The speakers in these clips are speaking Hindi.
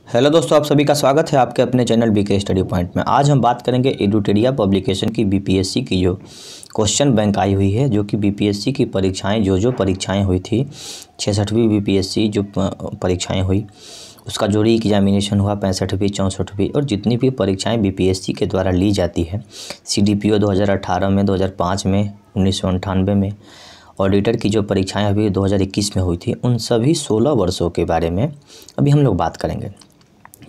हेलो दोस्तों, आप सभी का स्वागत है आपके अपने चैनल बीके स्टडी पॉइंट में। आज हम बात करेंगे एडुटेरिया पब्लिकेशन की बीपीएससी की जो क्वेश्चन बैंक आई हुई है, जो कि बीपीएससी की परीक्षाएं जो परीक्षाएं हुई थी 66वीं बीपीएससी जो परीक्षाएं हुई उसका जो री एग्जामिनेशन हुआ 65वीं 64वीं और जितनी भी परीक्षाएं बीपीएससी के द्वारा ली जाती है, सीडीपीओ 2018 में, 2005 में, 1998 में, ऑडिटर की जो परीक्षाएं अभी 2021 में हुई थी, उन सभी 16 वर्षों के बारे में अभी हम लोग बात करेंगे।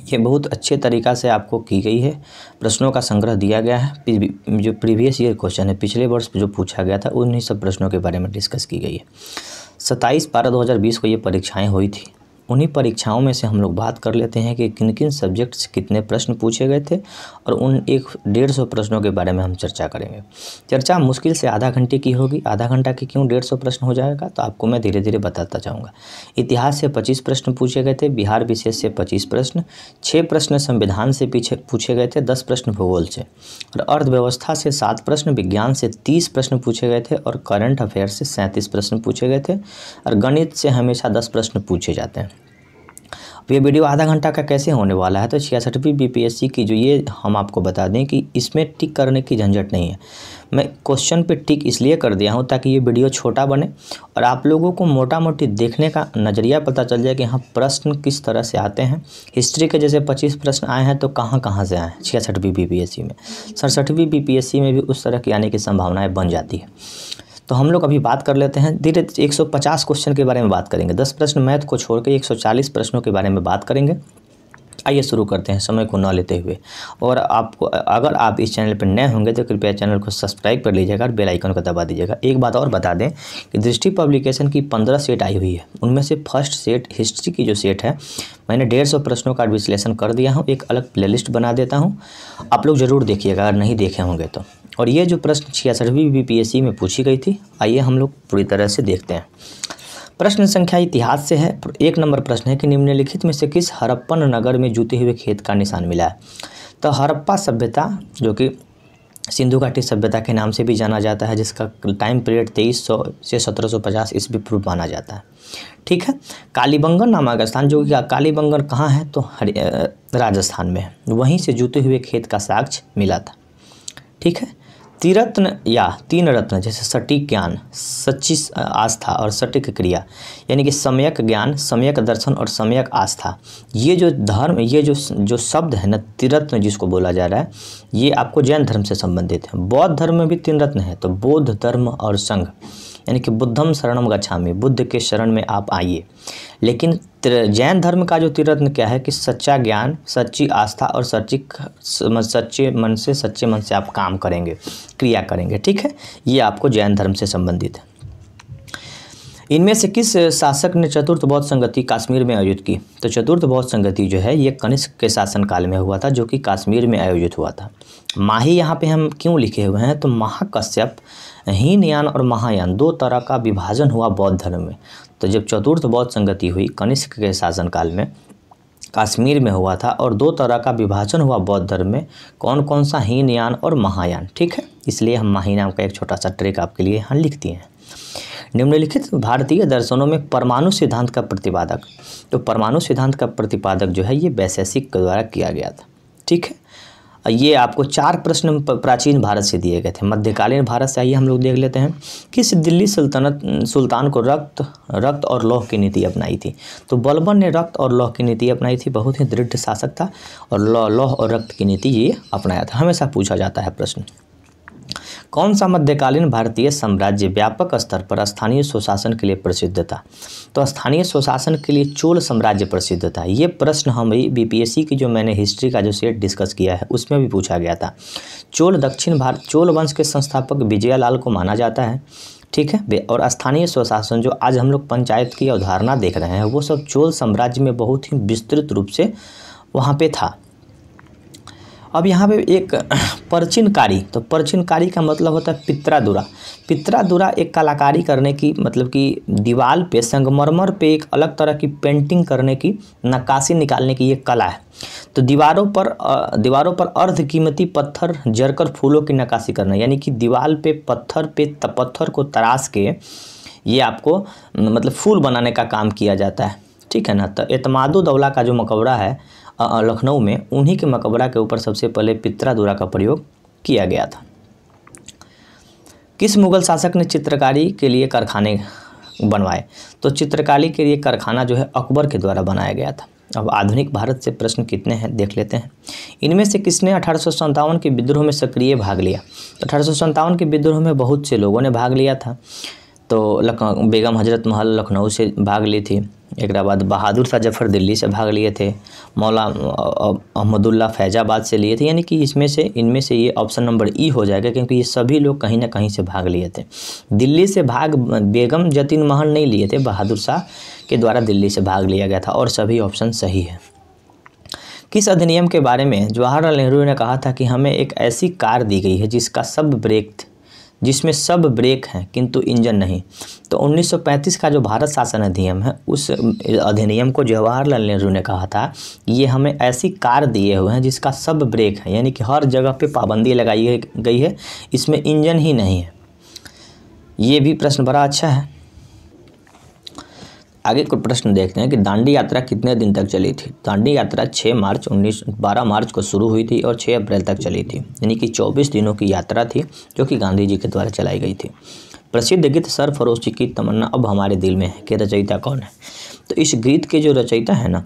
ये बहुत अच्छे तरीक़ा से आपको की गई है, प्रश्नों का संग्रह दिया गया है। जो प्रीवियस ईयर क्वेश्चन है, पिछले वर्ष जो पूछा गया था, उन्हीं सब प्रश्नों के बारे में डिस्कस की गई है। 27/12/2020 को ये परीक्षाएं हुई थी। उन्हीं परीक्षाओं में से हम लोग बात कर लेते हैं कि किन किन सब्जेक्ट से कितने प्रश्न पूछे गए थे और उन 150 प्रश्नों के बारे में हम चर्चा करेंगे। चर्चा मुश्किल से आधा घंटे की होगी। आधा घंटा की क्यों 150 प्रश्न हो जाएगा, तो आपको मैं धीरे धीरे बताता जाऊँगा। इतिहास से 25 प्रश्न पूछे गए थे, बिहार विशेष से 25 प्रश्न, 6 प्रश्न संविधान से पूछे गए थे, 10 प्रश्न भूगोल से, और अर्थव्यवस्था से 7 प्रश्न, विज्ञान से 30 प्रश्न पूछे गए थे और करंट अफेयर से 37 प्रश्न पूछे गए थे, और गणित से हमेशा 10 प्रश्न पूछे जाते हैं। ये वीडियो आधा घंटा का कैसे होने वाला है, तो 66वीं बीपीएससी की जो ये हम आपको बता दें कि इसमें टिक करने की झंझट नहीं है। मैं क्वेश्चन पे टिक इसलिए कर दिया हूँ ताकि ये वीडियो छोटा बने और आप लोगों को मोटा मोटी देखने का नज़रिया पता चल जाए कि हाँ प्रश्न किस तरह से आते हैं। हिस्ट्री के जैसे 25 प्रश्न आए हैं तो कहाँ से आए हैं 66वीं बीपीएससी में। 67वीं बीपीएससी में भी उस तरह की आने की संभावनाएँ बन जाती है। तो हम लोग अभी बात कर लेते हैं धीरे 150 क्वेश्चन के बारे में बात करेंगे। 10 प्रश्न मैथ को छोड़ के 140 प्रश्नों के बारे में बात करेंगे। आइए शुरू करते हैं समय को न लेते हुए। और आपको अगर आप इस चैनल पर नए होंगे तो कृपया चैनल को सब्सक्राइब कर लीजिएगा और बेल आइकन को दबा दीजिएगा। एक बात और बता दें कि दृष्टि पब्लिकेशन की 15 सेट आई हुई है। उनमें से फर्स्ट सेट हिस्ट्री की जो सेट है, मैंने 150 प्रश्नों का विश्लेषण कर दिया हूँ। एक अलग प्लेलिस्ट बना देता हूँ, आप लोग ज़रूर देखिएगा अगर नहीं देखे होंगे तो। और ये जो प्रश्न 66वीं बीपीएससी में पूछी गई थी, आइए हम लोग पूरी तरह से देखते हैं। प्रश्न संख्या इतिहास से है। 1 नंबर प्रश्न है कि निम्नलिखित में से किस हड़प्पन नगर में जूते हुए खेत का निशान मिला है। तो हड़प्पा सभ्यता, जो कि सिंधु घाटी सभ्यता के नाम से भी जाना जाता है, जिसका टाइम पीरियड 2300 से 1750 ईस्वी पूर्व माना जाता है। ठीक है। कालीबंगन नामक स्थान, जो कि कालीबंगन कहाँ है, तो राजस्थान में है, वहीं से जूते हुए खेत का साक्ष्य मिला था। ठीक है। त्रिरत्न या 3 रत्न, जैसे सटीक ज्ञान, सच्ची आस्था और सटीक क्रिया, यानी कि सम्यक ज्ञान, सम्यक दर्शन और सम्यक आस्था, ये जो धर्म, ये जो शब्द है ना, त्रिरत्न जिसको बोला जा रहा है, ये आपको जैन धर्म से संबंधित है। बौद्ध धर्म में भी 3 रत्न है, तो बौद्ध धर्म और संघ, यानी कि बुद्धम शरणम गच्छामि, बुद्ध के शरण में आप आइए। लेकिन जैन धर्म का जो त्रिरत्न क्या है कि सच्चा ज्ञान, सच्ची आस्था और सच्चे मन से आप काम करेंगे, क्रिया करेंगे। ठीक है, ये आपको जैन धर्म से संबंधित है। इनमें से किस शासक ने चतुर्थ बौद्ध संगति कश्मीर में आयोजित की। तो चतुर्थ बौद्ध संगति जो है ये कनिष्क के शासनकाल में हुआ था, जो कि कश्मीर में आयोजित हुआ था। माही यहाँ पे हम क्यों लिखे हुए हैं, तो महाकश्यप, हीनयान और महायान 2 तरह का विभाजन हुआ बौद्ध धर्म में। तो जब चतुर्थ बौद्ध संगति हुई कनिष्क के शासनकाल में, कश्मीर में हुआ था, और 2 तरह का विभाजन हुआ बौद्ध धर्म में। कौन कौन सा, हीनयान और महायान। ठीक है, इसलिए हम माही नाम का एक छोटा सा ट्रिक आपके लिए यहाँ लिख दिए हैं। निम्नलिखित भारतीय दर्शनों में परमाणु सिद्धांत का प्रतिपादक। तो परमाणु सिद्धांत का प्रतिपादक जो है ये वैशेषिक के द्वारा किया गया था। ठीक है। ये आपको 4 प्रश्न प्राचीन भारत से दिए गए थे। मध्यकालीन भारत से आइए हम लोग देख लेते हैं। किस दिल्ली सुल्तान को रक्त और लौह की नीति अपनाई थी। तो बलबन ने रक्त और लौह की नीति अपनाई थी, बहुत ही दृढ़ शासक था और लौह और रक्त की नीति ये अपनाया था। हमेशा पूछा जाता है प्रश्न। कौन सा मध्यकालीन भारतीय साम्राज्य व्यापक स्तर पर स्थानीय स्वशासन के लिए प्रसिद्ध था। तो स्थानीय स्वशासन के लिए चोल साम्राज्य प्रसिद्ध था। ये प्रश्न हम बीपीएससी की जो मैंने हिस्ट्री का जो सेट डिस्कस किया है उसमें भी पूछा गया था। चोल वंश के संस्थापक विजयलाल को माना जाता है। ठीक है। और स्थानीय स्वशासन जो आज हम लोग पंचायत की अवधारणा देख रहे हैं, वो सब चोल साम्राज्य में बहुत ही विस्तृत रूप से वहाँ पे था। अब यहाँ पे एक परचिनकारी, तो परचिनकारी का मतलब होता है पित्रादुरा। पित्रादुरा एक कलाकारी करने की, मतलब कि दीवार पे संगमरमर पे एक अलग तरह की पेंटिंग करने की, नक्काशी निकालने की ये कला है। तो दीवारों पर अर्ध कीमती पत्थर जरकर फूलों की नक्काशी करना, यानी कि दीवार पे पत्थर को तराश के ये आपको मतलब फूल बनाने का काम किया जाता है। ठीक है ना। तो एतमादुद्दौला का जो मकबरा है लखनऊ में, उन्हीं के मकबरा के ऊपर सबसे पहले पित्रा का प्रयोग किया गया था। किस मुगल शासक ने चित्रकारी के लिए कारखाने बनवाए? तो चित्रकारी के लिए कारखाना जो है अकबर के द्वारा बनाया गया था। अब आधुनिक भारत से प्रश्न कितने हैं देख लेते हैं। इनमें से किसने 1857 के विद्रोह में सक्रिय भाग लिया? तो 1857 के विद्रोह में बहुत से लोगों ने भाग लिया था। तो बेगम हजरत महल लखनऊ से भाग ली थी, एक बाद बहादुर शाह जफर दिल्ली से भाग लिए थे, मौला अहमदुल्ला फैजाबाद से लिए थे। यानी कि इनमें से ये ऑप्शन नंबर ई हो जाएगा, क्योंकि ये सभी लोग कहीं ना कहीं से भाग लिए थे। दिल्ली से भाग बेगम जतीन महल नहीं लिए थे, बहादुर शाह के द्वारा दिल्ली से भाग लिया गया था, और सभी ऑप्शन सही है। किस अधिनियम के बारे में जवाहरलाल नेहरू ने कहा था कि हमें एक ऐसी कार दी गई है जिसमें सब ब्रेक हैं किंतु इंजन नहीं? तो 1935 का जो भारत शासन अधिनियम है, उस अधिनियम को जवाहरलाल नेहरू ने कहा था ये हमें ऐसी कार दिए हुए हैं जिसका सब ब्रेक है, यानी कि हर जगह पे पाबंदी लगाई गई है, इसमें इंजन ही नहीं है। ये भी प्रश्न बड़ा अच्छा है। आगे को प्रश्न देखते हैं कि दांडी यात्रा कितने दिन तक चली थी? दांडी यात्रा 12 मार्च को शुरू हुई थी और 6 अप्रैल तक चली थी, यानी कि 24 दिनों की यात्रा थी जो कि गांधी जी के द्वारा चलाई गई थी। प्रसिद्ध गीत सरफरोशी की तमन्ना अब हमारे दिल में है के रचयिता कौन है? तो इस गीत के जो रचयिता है ना,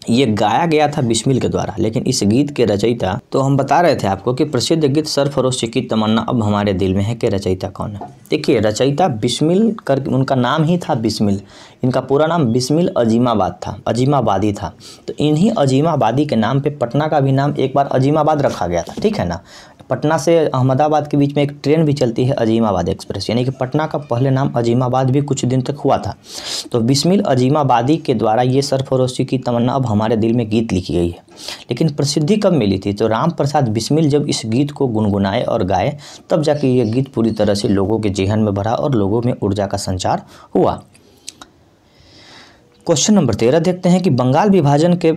ये गाया गया था बिस्मिल के द्वारा, लेकिन इस गीत के रचयिता, तो हम बता रहे थे आपको कि प्रसिद्ध गीत सरफरोशी की तमन्ना अब हमारे दिल में है के रचयिता कौन है? देखिए, रचयिता बिस्मिल कर, उनका नाम ही था बिस्मिल, इनका पूरा नाम बिस्मिल अजीमाबाद था, अजीमाबादी था। तो इन्हीं अजीमाबादी के नाम पे पटना का भी नाम एक बार अजीमाबाद रखा गया था, ठीक है ना। पटना से अहमदाबाद के बीच में एक ट्रेन भी चलती है अजीमाबाद एक्सप्रेस, यानी कि पटना का पहले नाम अजीमाबाद भी कुछ दिन तक हुआ था। तो बिस्मिल अजीमाबादी के द्वारा ये सरफरोशी की तमन्ना अब हमारे दिल में गीत लिखी गई है। लेकिन प्रसिद्धि कब मिली थी? तो राम प्रसाद बिस्मिल जब इस गीत को गुनगुनाए और गाए, तब जाके ये गीत पूरी तरह से लोगों के जेहन में भरा और लोगों में ऊर्जा का संचार हुआ। क्वेश्चन नंबर 13 देखते हैं कि बंगाल विभाजन के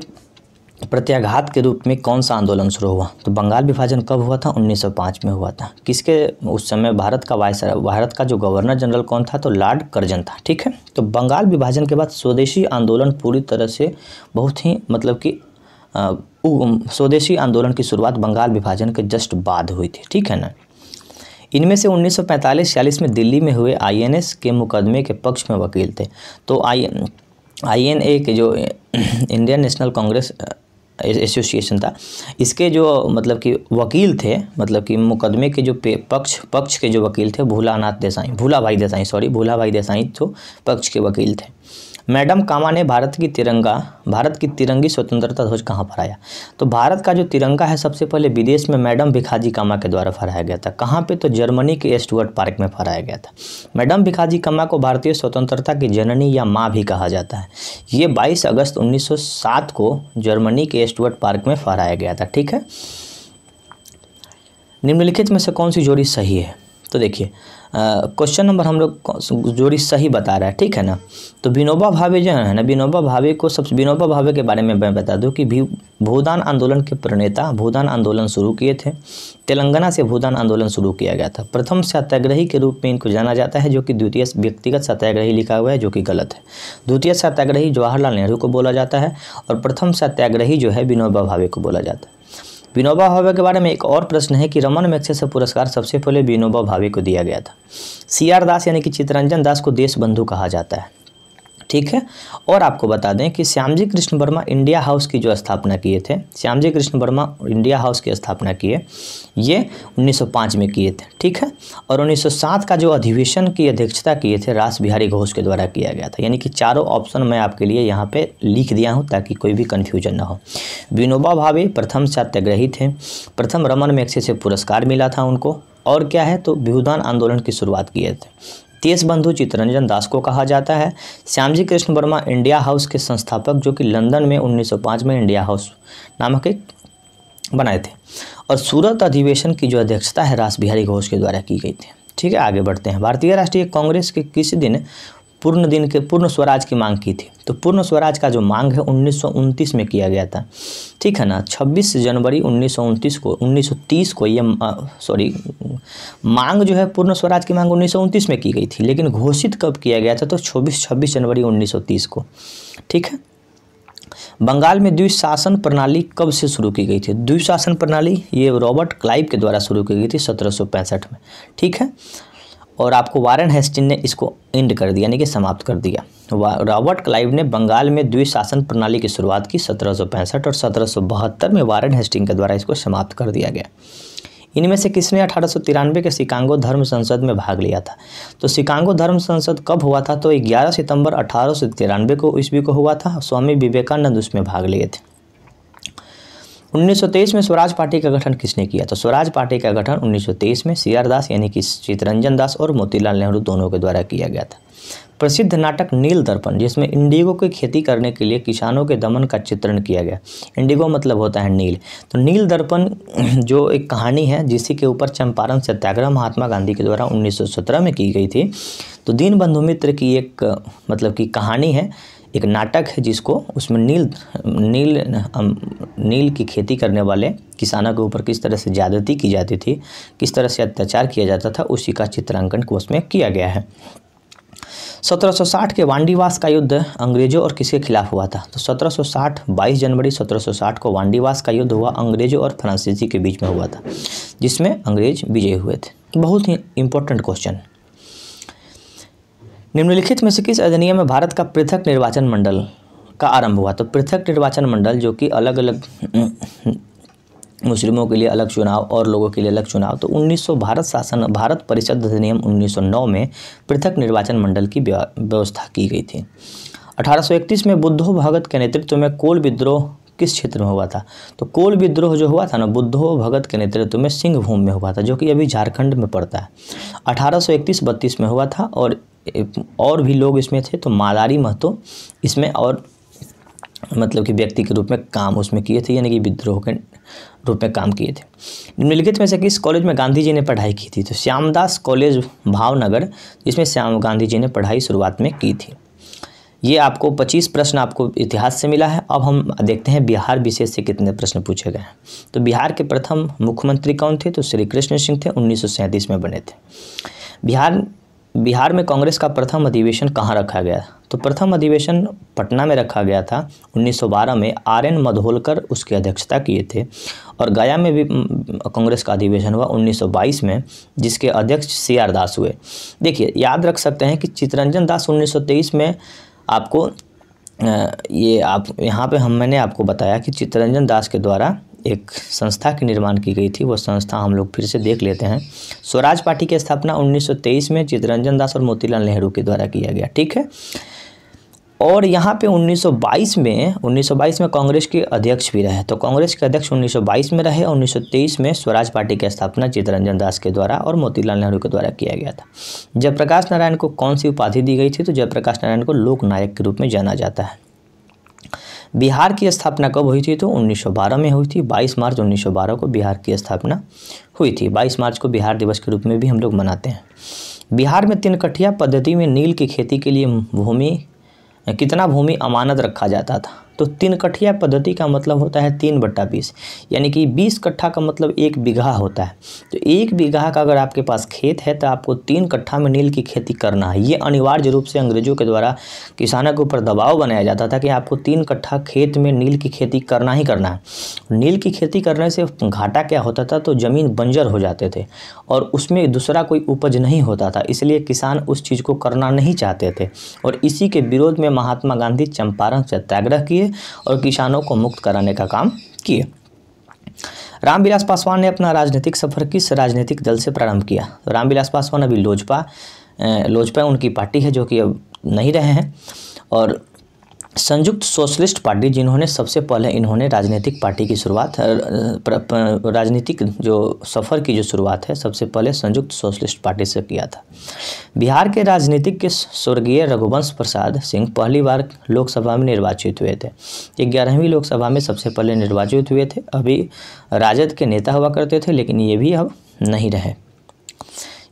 प्रत्याघात के रूप में कौन सा आंदोलन शुरू हुआ? तो बंगाल विभाजन कब हुआ था? 1905 में हुआ था। किसके, उस समय भारत का जो गवर्नर जनरल कौन था? तो लॉर्ड कर्जन था, ठीक है। तो बंगाल विभाजन के बाद स्वदेशी आंदोलन पूरी तरह से बहुत ही मतलब कि स्वदेशी आंदोलन की शुरुआत बंगाल विभाजन के जस्ट बाद हुई थी, ठीक है ना। इनमें से 1945-46 में दिल्ली में हुए INA के मुकदमे के पक्ष में वकील थे। तो INA के जो इंडियन नेशनल कांग्रेस एसोसिएशन था, इसके जो मतलब कि वकील थे, मतलब कि मुकदमे के जो पक्ष के जो वकील थे भूलाभाई देसाई तो पक्ष के वकील थे। मैडम कामा ने भारत की तिरंगी स्वतंत्रता ध्वज कहाँ फहराया? तो भारत का जो तिरंगा है सबसे पहले विदेश में मैडम भिखाजी कामा के द्वारा फहराया गया था। कहाँ पे? तो जर्मनी के स्टुअर्ट पार्क में फहराया गया था। मैडम भिखाजी कामा को भारतीय स्वतंत्रता की जननी या माँ भी कहा जाता है। ये 22 अगस्त 1907 को जर्मनी के स्टुअर्ट पार्क में फहराया गया था, ठीक है। निम्नलिखित में से कौन सी जोड़ी सही है? तो देखिए, क्वेश्चन नंबर हम लोग जोड़ी सही बता रहा है, ठीक है ना। तो विनोबा भावे जो है ना, विनोबा भावे के बारे में मैं बता दूं कि भूदान आंदोलन के प्रणेता, भूदान आंदोलन शुरू किए थे। तेलंगाना से भूदान आंदोलन शुरू किया गया था। प्रथम सत्याग्रही के रूप में इनको जाना जाता है, जो कि द्वितीय व्यक्तिगत सत्याग्रही लिखा हुआ है, जो कि गलत है। द्वितीय सत्याग्रही जवाहरलाल नेहरू को बोला जाता है और प्रथम सत्याग्रही जो है विनोबा भावे को बोला जाता है। विनोबा भावे के बारे में एक और प्रश्न है कि रमन मैग्सेसे पुरस्कार सबसे पहले विनोबा भावे को दिया गया था। CR दास यानी कि चित्तरंजन दास को देश बंधु कहा जाता है, ठीक है। और आपको बता दें कि श्यामजी कृष्ण वर्मा इंडिया हाउस की जो स्थापना किए थे, श्यामजी कृष्ण वर्मा इंडिया हाउस की स्थापना किए, ये 1905 में किए थे, ठीक है। और 1907 का जो अधिवेशन की अध्यक्षता किए थे रास बिहारी घोष के द्वारा किया गया था। यानी कि चारों ऑप्शन मैं आपके लिए यहाँ पे लिख दिया हूँ ताकि कोई भी कन्फ्यूजन ना हो। विनोबा भावे प्रथम सत्याग्रही थे, प्रथम रमन मैग्सेसे पुरस्कार मिला था उनको, और क्या है तो भूदान आंदोलन की शुरुआत किए थे। देश बंधु चित्तरंजन दास को कहा जाता है। श्यामजी कृष्ण वर्मा इंडिया हाउस के संस्थापक, जो कि लंदन में 1905 में इंडिया हाउस नामक एक बनाए थे। और सूरत अधिवेशन की जो अध्यक्षता है रास बिहारी घोष के द्वारा की गई थी, ठीक है। आगे बढ़ते हैं। भारतीय राष्ट्रीय कांग्रेस के किस दिन पूर्ण स्वराज की मांग की थी? तो पूर्ण स्वराज का जो मांग है 1929 में किया गया था, ठीक है ना। 26 जनवरी 1930 को ये मांग जो है पूर्ण स्वराज की मांग 1929 में की गई थी, लेकिन घोषित कब किया गया था? तो 26 जनवरी 1930 को। ठीक है। बंगाल में द्विशासन प्रणाली कब से शुरू की गई थी? द्विशासन प्रणाली ये रॉबर्ट क्लाइव के द्वारा शुरू की गई थी 1765 में, ठीक है। और आपको वारेन हेस्टिंग्स ने इसको एंड कर दिया, यानी कि समाप्त कर दिया। रॉबर्ट क्लाइव ने बंगाल में द्विशासन प्रणाली की शुरुआत की 1765 और 1772 में वारेन हेस्टिंग्स के द्वारा इसको समाप्त कर दिया गया। इनमें से किसने 1893 के शिकागो धर्म संसद में भाग लिया था? तो शिकागो धर्म संसद कब हुआ था? तो 11 सितंबर 1893 को ईस्वी को हुआ था। स्वामी विवेकानंद उसमें भाग लिए थे। 1923 में स्वराज पार्टी का गठन किसने किया? तो स्वराज पार्टी का गठन 1923 में CR दास यानी कि चित्तरंजन दास और मोतीलाल नेहरू दोनों के द्वारा किया गया था। प्रसिद्ध नाटक नील दर्पण, जिसमें इंडिगो की खेती करने के लिए किसानों के दमन का चित्रण किया गया। इंडिगो मतलब होता है नील। तो नील दर्पण जो एक कहानी है जिसी के ऊपर चंपारण सत्याग्रह महात्मा गांधी के द्वारा 1917 में की गई थी। तो दीनबंधु मित्र की एक मतलब की कहानी है, एक नाटक है जिसको उसमें नील की खेती करने वाले किसानों के ऊपर किस तरह से ज़्यादती की जाती थी, किस तरह से अत्याचार किया जाता था, उसी का चित्रांकन को उसमें किया गया है। 1760 के वांडीवास का युद्ध अंग्रेजों और किसके खिलाफ हुआ था? तो 1760 22 जनवरी 1760 को वांडीवास का युद्ध हुआ, अंग्रेजों और फ्रांसीसी के बीच में हुआ था, जिसमें अंग्रेज विजयी हुए थे। बहुत ही इंपॉर्टेंट क्वेश्चन। निम्नलिखित में से किस अधिनियम में भारत का पृथक निर्वाचन मंडल का आरंभ हुआ? तो पृथक निर्वाचन मंडल जो कि अलग अलग मुस्लिमों के लिए अलग चुनाव और लोगों के लिए अलग चुनाव, तो 1900 भारत परिषद अधिनियम 1909 में पृथक निर्वाचन मंडल की व्यवस्था की गई थी। 1831 में बुद्धो भगत के नेतृत्व में कोल विद्रोह किस क्षेत्र में हुआ था? तो कोल विद्रोह जो हुआ था ना, बुद्धो भगत के नेतृत्व में सिंहभूम में हुआ था, जो कि अभी झारखंड में पड़ता है। 1831-32 में हुआ था और भी लोग इसमें थे। तो मालारी महतो इसमें और मतलब कि व्यक्ति के रूप में काम उसमें किए थे, यानी कि विद्रोह के रूप में काम किए थे। निम्नलिखित में से किस कॉलेज में गांधी जी ने पढ़ाई की थी? तो श्यामदास कॉलेज भावनगर, जिसमें श्याम गांधी जी ने पढ़ाई शुरुआत में की थी। ये आपको 25 प्रश्न आपको इतिहास से मिला है। अब हम देखते हैं बिहार विशेष से कितने प्रश्न पूछे गए हैं। तो बिहार के प्रथम मुख्यमंत्री कौन थे? तो श्री कृष्ण सिंह थे, 1937 में बने थे। बिहार में कांग्रेस का प्रथम अधिवेशन कहाँ रखा गया? तो प्रथम अधिवेशन पटना में रखा गया था 1912 में। RN मधोलकर उसकी अध्यक्षता किए थे। और गया में भी कांग्रेस का अधिवेशन हुआ 1922 में, जिसके अध्यक्ष CR दास हुए। देखिए याद रख सकते हैं कि चित्तरंजन दास 1923 में आपको मैंने आपको बताया कि चित्तरंजन दास के द्वारा एक संस्था के निर्माण की गई थी। वो संस्था हम लोग फिर से देख लेते हैं। स्वराज पार्टी की स्थापना 1923 में चित्तरंजन दास और मोतीलाल नेहरू के द्वारा किया गया, ठीक है। और यहाँ पे 1922 में कांग्रेस के अध्यक्ष भी रहे। तो कांग्रेस के अध्यक्ष 1922 में रहे और 1923 में स्वराज पार्टी की स्थापना चित्तरंजन दास के द्वारा और मोतीलाल नेहरू के द्वारा किया गया था। जयप्रकाश नारायण को कौन सी उपाधि दी गई थी? तो जयप्रकाश नारायण को लोक नायक के रूप में जाना जाता है। बिहार की स्थापना कब हुई थी? तो 1912 में हुई थी। 22 मार्च 1912 को बिहार की स्थापना हुई थी। 22 मार्च को बिहार दिवस के रूप में भी हम लोग मनाते हैं। बिहार में 3 कठिया पद्धति में नील की खेती के लिए कितना भूमि अमानत रखा जाता था? तो 3 कठिया पद्धति का मतलब होता है 3/20, यानी कि 20 कट्ठा का मतलब 1 बीघा होता है। तो 1 बीघा का अगर आपके पास खेत है तो आपको 3 कट्ठा में नील की खेती करना है। ये अनिवार्य रूप से अंग्रेजों के द्वारा किसानों के ऊपर दबाव बनाया जाता था कि आपको 3 कट्ठा खेत में नील की खेती करना ही करना है। नील की खेती करने से घाटा क्या होता था? तो ज़मीन बंजर हो जाते थे और उसमें दूसरा कोई उपज नहीं होता था, इसलिए किसान उस चीज़ को करना नहीं चाहते थे। और इसी के विरोध में महात्मा गांधी चंपारण सत्याग्रह किए और किसानों को मुक्त कराने का काम किए। रामविलास पासवान ने अपना राजनीतिक सफर किस राजनीतिक दल से प्रारंभ किया? तो रामविलास पासवान अभी लोजपा उनकी पार्टी है, जो कि अब नहीं रहे हैं। और संयुक्त सोशलिस्ट पार्टी, जिन्होंने सबसे पहले इन्होंने राजनीतिक पार्टी की शुरुआत, राजनीतिक जो सफ़र की जो शुरुआत है सबसे पहले संयुक्त सोशलिस्ट पार्टी से किया था। बिहार के राजनीतिक के स्वर्गीय रघुवंश प्रसाद सिंह पहली बार लोकसभा में निर्वाचित हुए थे। 11वीं लोकसभा में सबसे पहले निर्वाचित हुए थे। अभी राजद के नेता हुआ करते थे, लेकिन ये भी अब नहीं रहे।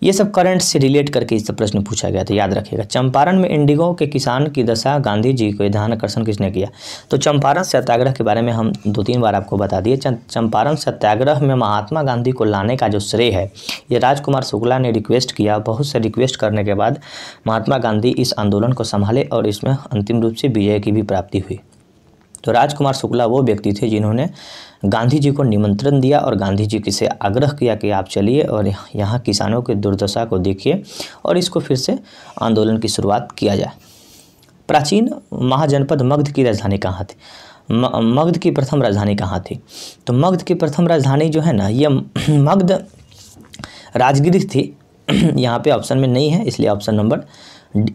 ये सब करंट से रिलेट करके इस प्रश्न पूछा गया था, याद रखिएगा। चंपारण में इंडिगो के किसान की दशा, गांधी जी को ध्यान आकर्षण किसने किया? तो चंपारण सत्याग्रह के बारे में हम 2-3 बार आपको बता दिए। चंपारण सत्याग्रह में महात्मा गांधी को लाने का जो श्रेय है ये राजकुमार शुक्ला ने रिक्वेस्ट किया। बहुत से रिक्वेस्ट करने के बाद महात्मा गांधी इस आंदोलन को संभाले और इसमें अंतिम रूप से विजय की भी प्राप्ति हुई। तो राजकुमार शुक्ला वो व्यक्ति थे जिन्होंने गांधी जी को निमंत्रण दिया और गांधी जी से आग्रह किया कि आप चलिए और यहाँ किसानों की दुर्दशा को देखिए और इसको फिर से आंदोलन की शुरुआत किया जाए। प्राचीन महाजनपद मगध की राजधानी कहाँ थी? मगध की प्रथम राजधानी कहाँ थी? तो मगध की प्रथम राजधानी जो है ना, ये मगध राजगिरी थी। यहाँ पे ऑप्शन में नहीं है, इसलिए ऑप्शन नंबर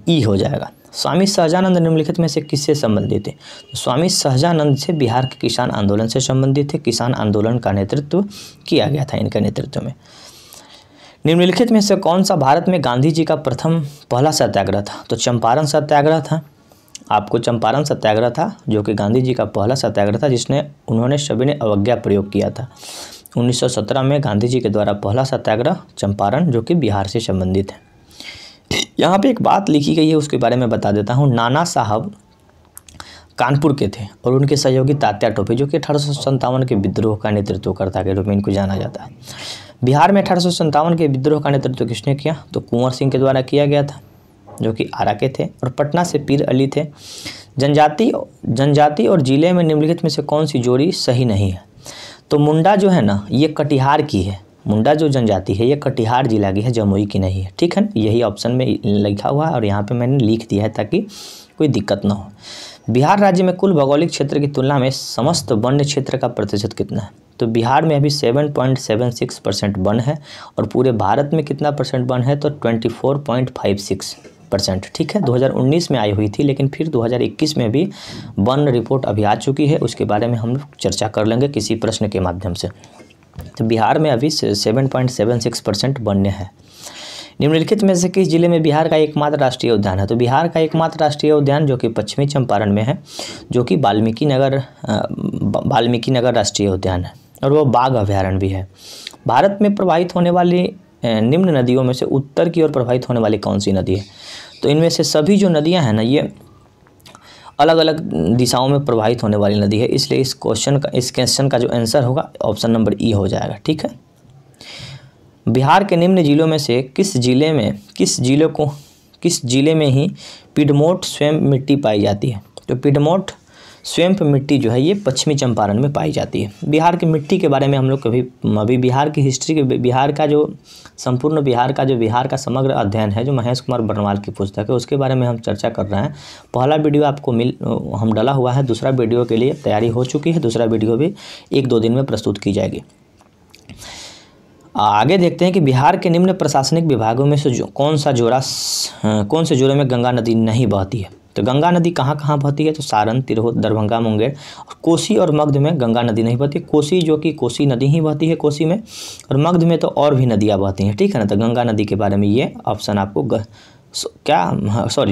ई हो जाएगा। स्वामी सहजानंद निम्नलिखित में से किससे संबंधित थे? तो स्वामी सहजानंद से बिहार के किसान आंदोलन से संबंधित थे। किसान आंदोलन का नेतृत्व किया गया था इनके नेतृत्व में। निम्नलिखित में से कौन सा भारत में गांधी जी का पहला सत्याग्रह था? तो चंपारण सत्याग्रह था। आपको चंपारण सत्याग्रह था जो कि गांधी जी का पहला सत्याग्रह था, जिसने उन्होंने सविनय अवज्ञा प्रयोग किया था। 1917 में गांधी जी के द्वारा पहला सत्याग्रह चंपारण, जो कि बिहार से संबंधित है। यहाँ पे एक बात लिखी गई है, उसके बारे में बता देता हूँ। नाना साहब कानपुर के थे और उनके सहयोगी तात्या टोपे, जो कि 1857 के विद्रोह का नेतृत्व करता के रूप में इनको जाना जाता है। बिहार में 1857 के विद्रोह का नेतृत्व किसने किया? तो कुंवर सिंह के द्वारा किया गया था, जो कि आरा के थे। और पटना से पीर अली थे। जनजाति और जिले में निम्नलिखित में से कौन सी जोड़ी सही नहीं है? तो मुंडा जो है ना, ये कटिहार की है। मुंडा जो जनजाति है ये कटिहार जिला की है, जमुई की नहीं है। ठीक है, यही ऑप्शन में लिखा हुआ है और यहाँ पे मैंने लिख दिया है ताकि कोई दिक्कत ना हो। बिहार राज्य में कुल भौगोलिक क्षेत्र की तुलना में समस्त वन्य क्षेत्र का प्रतिशत कितना है? तो बिहार में अभी 7.76% वन है और पूरे भारत में कितना परसेंट वन है? तो 24.56%। ठीक है, 2019 में आई हुई थी, लेकिन फिर 2021 में भी वन रिपोर्ट अभी आ चुकी है। उसके बारे में हम लोग चर्चा कर लेंगे किसी प्रश्न के माध्यम से। तो बिहार में अभी 7.76% वन्य है। निम्नलिखित में से किस जिले में बिहार का एकमात्र राष्ट्रीय उद्यान है? तो बिहार का एकमात्र राष्ट्रीय उद्यान जो कि पश्चिमी चंपारण में है, जो कि वाल्मीकि नगर राष्ट्रीय उद्यान है और वो बाघ अभ्यारण्य भी है। भारत में प्रवाहित होने वाली निम्न नदियों में से उत्तर की ओर प्रवाहित होने वाली कौन सी नदी है? तो इनमें से सभी जो नदियाँ हैं ना, ये अलग अलग दिशाओं में प्रवाहित होने वाली नदी है, इसलिए इस क्वेश्चन का जो आंसर होगा ऑप्शन नंबर ई हो जाएगा। ठीक है, बिहार के निम्न जिलों में से किस जिले में ही पिडमोट स्वयं मिट्टी पाई जाती है? तो पिडमोट स्वयं मिट्टी जो है ये पश्चिमी चंपारण में पाई जाती है। बिहार की मिट्टी के बारे में हम लोग अभी बिहार की हिस्ट्री के बिहार का जो बिहार का समग्र अध्ययन है, जो महेश कुमार बर्नवाल की पुस्तक है, उसके बारे में हम चर्चा कर रहे हैं। पहला वीडियो आपको हम डाला हुआ है, दूसरा वीडियो के लिए तैयारी हो चुकी है, दूसरा वीडियो भी 1-2 दिन में प्रस्तुत की जाएगी। आगे देखते हैं कि बिहार के निम्न प्रशासनिक विभागों में से कौन से जोड़े में गंगा नदी नहीं बहती है? तो गंगा नदी कहाँ कहाँ बहती है? तो सारण, तिरहुत, दरभंगा, मुंगेर, कोसी और मगध में गंगा नदी नहीं बहती। कोसी जो कि कोसी नदी ही बहती है कोसी में, और मगध में तो और भी नदियाँ बहती हैं। ठीक है ना, तो गंगा नदी के बारे में ये ऑप्शन आपको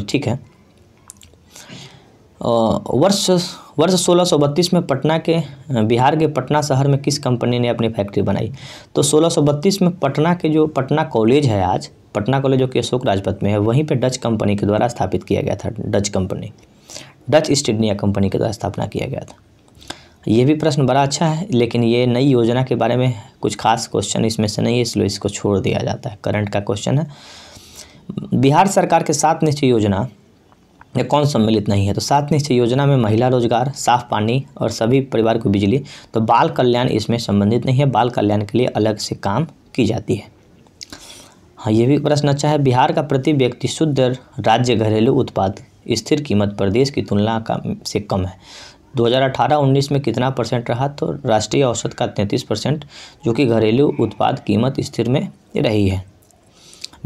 ठीक है। वर्ष 1632 में बिहार के पटना शहर में किस कंपनी ने अपनी फैक्ट्री बनाई? तो 1632 में पटना कॉलेज है आज, पटना कॉलेज जो कि अशोक राजपथ में है, वहीं पे डच कंपनी के द्वारा स्थापित किया गया था। डच ईस्ट इंडिया कंपनी के द्वारा स्थापना किया गया था। ये भी प्रश्न बड़ा अच्छा है, लेकिन ये नई योजना के बारे में कुछ खास क्वेश्चन इसमें से नहीं है, इसलिए इसको छोड़ दिया जाता है। करंट का क्वेश्चन है। बिहार सरकार के 7 निश्चय योजना में कौन सम्मिलित नहीं है? तो 7 निश्चय योजना में महिला रोजगार, साफ पानी और सभी परिवार को बिजली, तो बाल कल्याण इसमें संबंधित नहीं है। बाल कल्याण के लिए अलग से काम की जाती है। हाँ, ये भी प्रश्न अच्छा है। बिहार का प्रति व्यक्ति शुद्ध राज्य घरेलू उत्पाद स्थिर कीमत प्रदेश की तुलना से कम है। 2018-19 में कितना परसेंट रहा? तो राष्ट्रीय औसत का 33%, जो कि घरेलू उत्पाद कीमत स्थिर में रही है।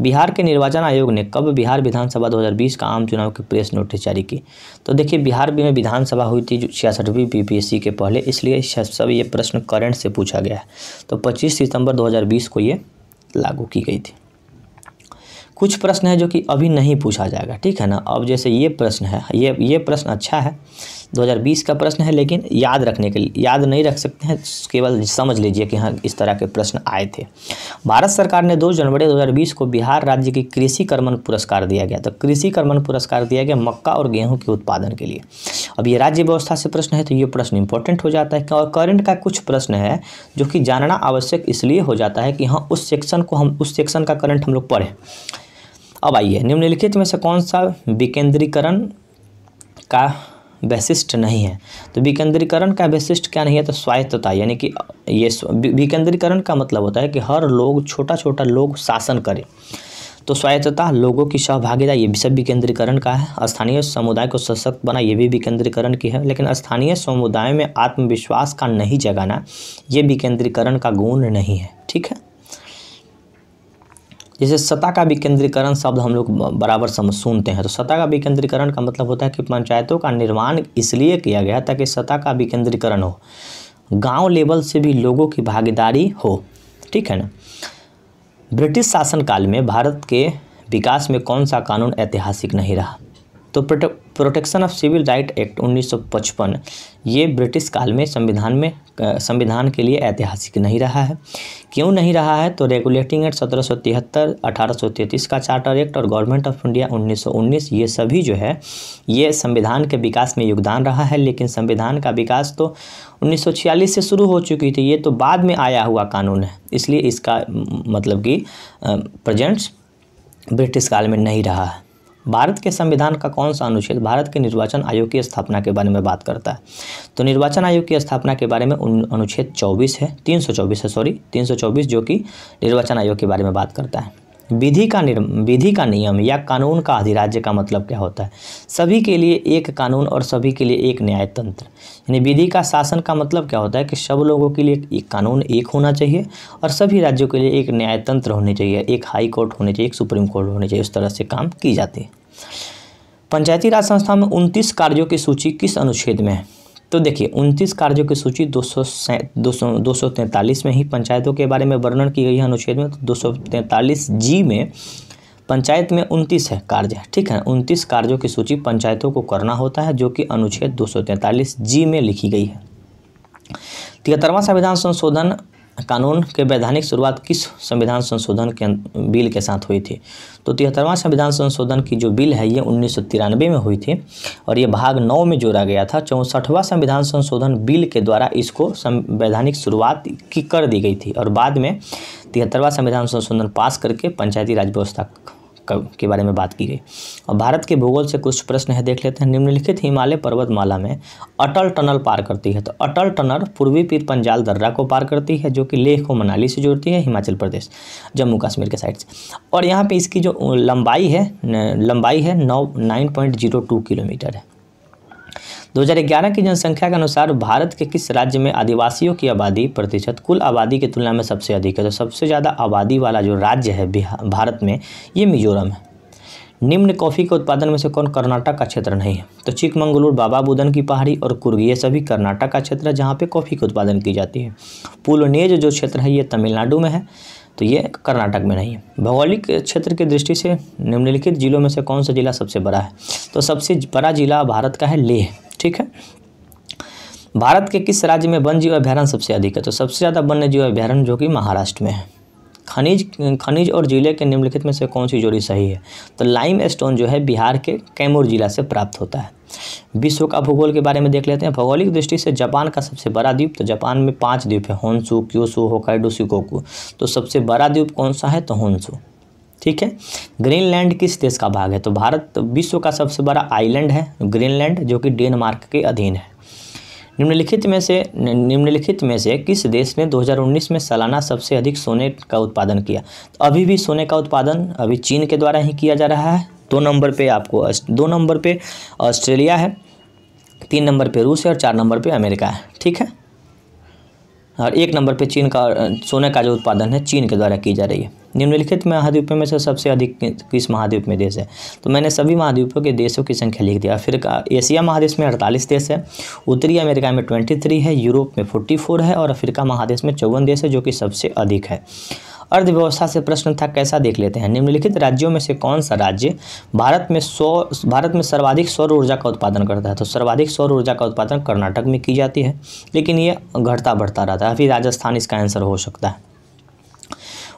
बिहार के निर्वाचन आयोग ने कब बिहार विधानसभा 2020 का आम चुनाव की प्रेस नोटिस जारी की? तो देखिए, बिहार में विधानसभा हुई थी 66वीं बीपीएससी के पहले, इसलिए सब ये प्रश्न करंट से पूछा गया है। तो 25 सितंबर 2020 को ये लागू की गई थी। कुछ प्रश्न है जो कि अभी नहीं पूछा जाएगा। ठीक है ना, अब जैसे ये प्रश्न है, ये प्रश्न अच्छा है, 2020 का प्रश्न है, लेकिन याद रखने के लिए, याद नहीं रख सकते हैं, केवल समझ लीजिए कि हाँ इस तरह के प्रश्न आए थे। भारत सरकार ने 2 जनवरी 2020 को बिहार राज्य की कृषि कर्मण पुरस्कार दिया गया। तो कृषि कर्मण पुरस्कार दिया गया मक्का और गेहूं के उत्पादन के लिए। अब ये राज्य व्यवस्था से प्रश्न है तो ये प्रश्न इंपॉर्टेंट हो जाता है। और करंट का कुछ प्रश्न है जो कि जानना आवश्यक इसलिए हो जाता है कि हाँ उस सेक्शन का करंट हम लोग पढ़ें। अब आइए, निम्नलिखित में से कौन सा विकेंद्रीकरण का वैशिष्ट नहीं है? तो विकेंद्रीकरण का वैशिष्ट क्या नहीं है? तो स्वायत्तता, यानी कि ये विकेंद्रीकरण का मतलब होता है कि हर लोग, छोटा छोटा लोग शासन करे। तो स्वायत्तता, लोगों की सहभागिता, ये भी सब विकेंद्रीकरण का है। स्थानीय समुदाय को सशक्त बना, ये भी विकेंद्रीकरण की है। लेकिन स्थानीय समुदाय में आत्मविश्वास का नहीं जगाना, ये विकेंद्रीकरण का गुण नहीं है। ठीक है, जैसे सत्ता का विकेंद्रीकरण शब्द हम लोग बराबर सुनते हैं। तो सत्ता का विकेंद्रीकरण का मतलब होता है कि पंचायतों का निर्माण इसलिए किया गया ताकि सत्ता का विकेंद्रीकरण हो, गांव लेवल से भी लोगों की भागीदारी हो। ठीक है ना। ब्रिटिश शासनकाल में भारत के विकास में कौन सा कानून ऐतिहासिक नहीं रहा? तो protection of civil right act 1955 ये ब्रिटिश काल में संविधान के लिए ऐतिहासिक नहीं रहा है। क्यों नहीं रहा है? तो रेगुलेटिंग एक्ट 1773, 1833 का चार्टर एक्ट और गवर्नमेंट ऑफ इंडिया 1919, ये सभी जो है ये संविधान के विकास में योगदान रहा है। लेकिन संविधान का विकास तो 1946 से शुरू हो चुकी थी, ये तो बाद में आया हुआ कानून है, इसलिए इसका मतलब कि प्रेजेंट्स ब्रिटिश काल में नहीं रहा है। भारत के संविधान का कौन सा अनुच्छेद भारत के निर्वाचन आयोग की स्थापना के बारे में बात करता है? तो निर्वाचन आयोग की स्थापना के बारे में अनुच्छेद 324 जो कि निर्वाचन आयोग के बारे में बात करता है। विधि का नियम या कानून का अधिराज्य का मतलब क्या होता है? सभी के लिए एक कानून और सभी के लिए एक न्याय तंत्र। यानी विधि का शासन का मतलब क्या होता है कि सब लोगों के लिए एक कानून एक होना चाहिए और सभी राज्यों के लिए एक न्याय तंत्र होनी चाहिए, एक हाई कोर्ट होनी चाहिए, एक सुप्रीम कोर्ट होनी चाहिए। उस तरह से काम की जाती है। पंचायती राज संस्था में 29 कार्यों की सूची किस अनुच्छेद में है? तो देखिए 29 कार्यों की सूची 243 में ही पंचायतों के बारे में वर्णन की गई है अनुच्छेद में। तो 243 जी में पंचायत में 29 है कार्य है। ठीक है, 29 कार्यों की सूची पंचायतों को करना होता है, जो कि अनुच्छेद 243 जी में लिखी गई है। 73वां संविधान संशोधन कानून के वैधानिक शुरुआत किस संविधान संशोधन के बिल के साथ हुई थी? तो 73वां संविधान संशोधन की जो बिल है ये 1993 में हुई थी और ये भाग 9 में जोड़ा गया था। 64वां संविधान संशोधन बिल के द्वारा इसको वैधानिक शुरुआत कर दी गई थी और बाद में 73वां संविधान संशोधन पास करके पंचायती राज व्यवस्था के बारे में बात की गई। और भारत के भूगोल से कुछ प्रश्न है, देख लेते हैं। निम्नलिखित हिमालय पर्वतमाला में अटल टनल पार करती है? तो अटल टनल पूर्वी पीर पंजाल दर्रा को पार करती है, जो कि लेह को मनाली से जोड़ती है, हिमाचल प्रदेश जम्मू कश्मीर के साइड से। और यहाँ पे इसकी जो लंबाई है 9.02 किलोमीटर है। 2011 की जनसंख्या के अनुसार भारत के किस राज्य में आदिवासियों की आबादी प्रतिशत कुल आबादी की तुलना में सबसे अधिक है? तो सबसे ज़्यादा आबादी वाला जो राज्य है भारत में ये मिजोरम है। निम्न कॉफ़ी के उत्पादन में से कौन कर्नाटक का क्षेत्र नहीं है? तो चिकमंगलुरु, बाबा बुदन की पहाड़ी और कुर्ग ये सभी कर्नाटक का क्षेत्र है जहाँ पे कॉफ़ी के उत्पादन की जाती है। पुलनेज जो क्षेत्र है ये तमिलनाडु में है, तो ये कर्नाटक में नहीं है। भौगोलिक क्षेत्र की दृष्टि से निम्नलिखित जिलों में से कौन सा जिला सबसे बड़ा है? तो सबसे बड़ा जिला भारत का है लेह। ठीक है। भारत के किस राज्य में वन्य जीव अभयारण्य सबसे अधिक है? तो सबसे ज़्यादा वन्य जीव अभयारण्य जो कि महाराष्ट्र में है। खनिज और जिले के निम्नलिखित में से कौन सी जोड़ी सही है? तो लाइम स्टोन जो है बिहार के कैमूर जिला से प्राप्त होता है। विश्व का भूगोल के बारे में देख लेते हैं। भौगोलिक दृष्टि से जापान का सबसे बड़ा द्वीप, तो जापान में 5 द्वीप है, होन्शु, क्यूशु, होक्काइडो, शिकोकू। तो सबसे बड़ा द्वीप कौन सा है? तो होन्शु। ठीक है। ग्रीनलैंड किस देश का भाग है? तो भारत विश्व का सबसे बड़ा आइलैंड है ग्रीनलैंड, जो कि डेनमार्क के अधीन है। निम्नलिखित में से किस देश ने 2019 में सालाना सबसे अधिक सोने का उत्पादन किया? तो अभी भी सोने का उत्पादन अभी चीन के द्वारा ही किया जा रहा है। 2 नंबर पे ऑस्ट्रेलिया है, 3 नंबर पे रूस है और 4 नंबर पे अमेरिका है। ठीक है। और 1 नंबर पे चीन का सोने का जो उत्पादन है चीन के द्वारा की जा रही है। निम्नलिखित महाद्वीपों में से सबसे अधिक किस महाद्वीप में देश है? तो मैंने सभी महाद्वीपों के देशों की संख्या लिख दिया। अफ्रीका, एशिया महादेश में 48 देश है, उत्तरी अमेरिका में 23 है, यूरोप में 44 है और अफ्रीका महादेश में 54 देश है, जो कि सबसे अधिक है। अर्थव्यवस्था से प्रश्न था, कैसा देख लेते हैं। निम्नलिखित राज्यों में से कौन सा राज्य भारत में सर्वाधिक सौर ऊर्जा का उत्पादन करता है। तो सर्वाधिक सौर ऊर्जा का उत्पादन कर्नाटक में की जाती है, लेकिन ये घटता बढ़ता रहता है। अभी राजस्थान इसका आंसर हो सकता है।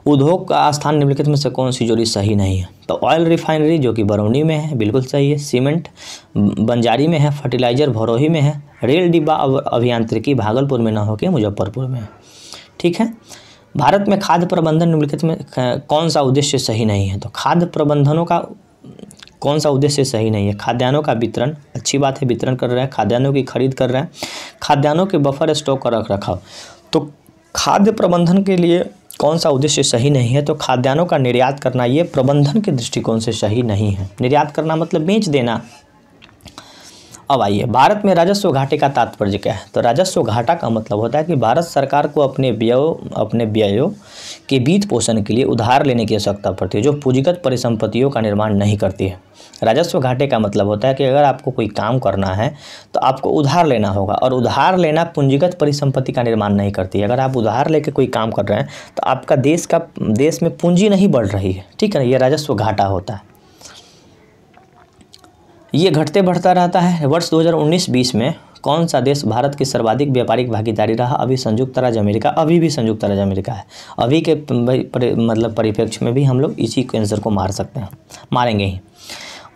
उद्योग का स्थान निम्नलिखित में से कौन सी जोड़ी सही नहीं है। तो ऑयल रिफाइनरी जो कि बरौनी में है, बिल्कुल सही है। सीमेंट बंजारी में है। फर्टिलाइजर भरोही में है। रेल डिब्बा अभियांत्रिकी भागलपुर में न होकर मुजफ्फरपुर में है। ठीक है। भारत में खाद्य प्रबंधन निम्नलिखित में कौन सा उद्देश्य सही नहीं है। तो खाद्य प्रबंधनों का कौन सा उद्देश्य सही नहीं है। खाद्यान्नों का वितरण, अच्छी बात है, वितरण कर रहे हैं, खाद्यान्नों की खरीद कर रहे हैं, खाद्यान्नों के बफर स्टॉक का रख रखाव। तो खाद्य प्रबंधन के लिए कौन सा उद्देश्य सही नहीं है। तो खाद्यान्नों का निर्यात करना ये प्रबंधन के दृष्टिकोण से सही नहीं है। निर्यात करना मतलब बेच देना। अब आइए, भारत में राजस्व घाटे का तात्पर्य क्या है। तो राजस्व घाटा का मतलब होता है कि भारत सरकार को अपने व्ययों के वित्त पोषण के लिए उधार लेने की आवश्यकता पड़ती है, जो पूंजीगत परिसंपत्तियों का निर्माण नहीं करती है। राजस्व घाटे का मतलब होता है कि अगर आपको कोई काम करना है तो आपको उधार लेना होगा, और उधार लेना पूंजीगत परिसंपत्ति का निर्माण नहीं करती है। अगर आप उधार लेकर कोई काम कर रहे हैं तो आपका देश में पूंजी नहीं बढ़ रही है। ठीक है ना, ये राजस्व घाटा होता है। ये घटते बढ़ता रहता है। वर्ष 2019-20 में कौन सा देश भारत की सर्वाधिक व्यापारिक भागीदारी रहा। अभी संयुक्त राज्य अमेरिका, अभी भी संयुक्त राज्य अमेरिका है। अभी के मतलब परिप्रेक्ष्य में भी हम लोग इसी आंसर को मार सकते हैं, मारेंगे ही।